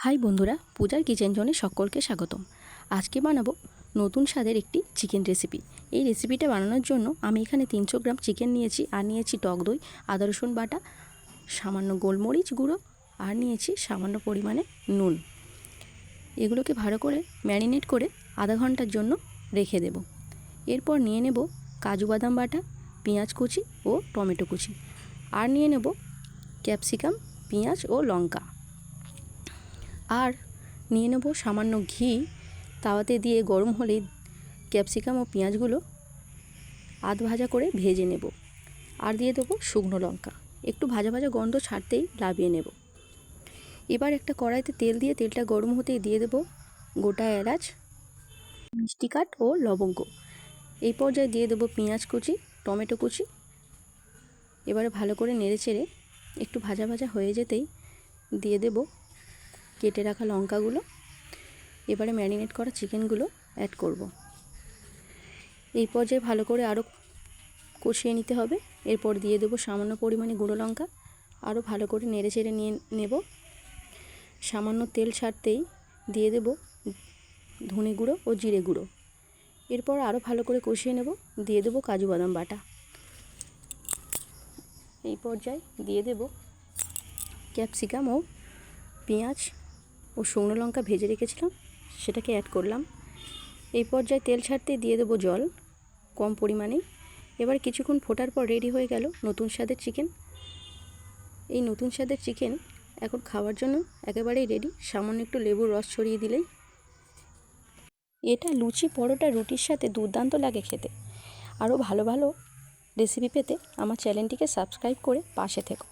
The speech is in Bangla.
হাই বন্ধুরা, পূজার কিচেন জোনে সকলকে স্বাগতম। আজকে বানাবো নতুন স্বাদের একটি চিকেন রেসিপি। এই রেসিপিটা বানানোর জন্য আমি এখানে 300 গ্রাম চিকেন নিয়েছি, আর নিয়েছি টক দই, আদা রসুন বাটা, সামান্য গোলমরিচ গুঁড়ো, আর নিয়েছি সামান্য পরিমাণে নুন। এগুলোকে ভালো করে ম্যারিনেট করে আধা ঘন্টার জন্য রেখে দেব। এরপর নিয়ে নেব কাজু বাদাম বাটা, পেঁয়াজ কুচি ও টমেটো কুচি, আর নিয়ে নেব ক্যাপসিকাম, পেঁয়াজ ও লঙ্কা, আর নিয়ে নেব সামান্য ঘি। তাওয়াতে দিয়ে গরম হলেই ক্যাপসিকাম ও পেঁয়াজগুলো আধ ভাজা করে ভেজে নেব, আর দিয়ে দেবো শুকনো লঙ্কা। একটু ভাজা ভাজা গন্ধ ছাড়তেই নামিয়ে নেব। এবার একটা কড়াইতে তেল দিয়ে তেলটা গরম হতেই দিয়ে দেব গোটা এলাচ, মিষ্টি কাঠ ও লবঙ্গ। এই পর্যায়ে দিয়ে দেবো পেঁয়াজ কুচি, টমেটো কুচি। এবারে ভালো করে নেড়ে চেড়ে একটু ভাজা ভাজা হয়ে যেতেই দিয়ে দেব কেটে রাখা লঙ্কাগুলো। এবারে ম্যারিনেট করা চিকেনগুলো অ্যাড করব। এই পর্যায়ে ভালো করে আরও কষিয়ে নিতে হবে। এরপর দিয়ে দেবো সামান্য পরিমাণে গুঁড়ো লঙ্কা, আরও ভালো করে নেড়ে চেড়ে নিয়ে নেব। সামান্য তেল ছাড়তেই দিয়ে দেব ধনে গুঁড়ো ও জিরে গুঁড়ো। এরপর আরও ভালো করে কষিয়ে নেব, দিয়ে দেবো কাজু বাদাম বাটা। এই পর্যায়ে দিয়ে দেব ক্যাপসিকাম ও পেঁয়াজ ও শুকনো লঙ্কা ভেজে রেখেছিলাম, সেটাকে অ্যাড করলাম। এই পর্যায়ে তেল ছাড়তে দিয়ে দেবো জল কম পরিমাণেই। এবার কিছুক্ষণ ফোটার পর রেডি হয়ে গেল নতুন স্বাদের চিকেন। এই নতুন স্বাদের চিকেন এখন খাওয়ার জন্য একেবারেই রেডি। সামান্য একটু লেবুর রস ছড়িয়ে দিলেই। এটা লুচি, পরোটা, রুটির সাথে দুর্দান্ত লাগে খেতে। আরও ভালো ভালো রেসিপি পেতে আমার চ্যানেলটিকে সাবস্ক্রাইব করে পাশে থেকো।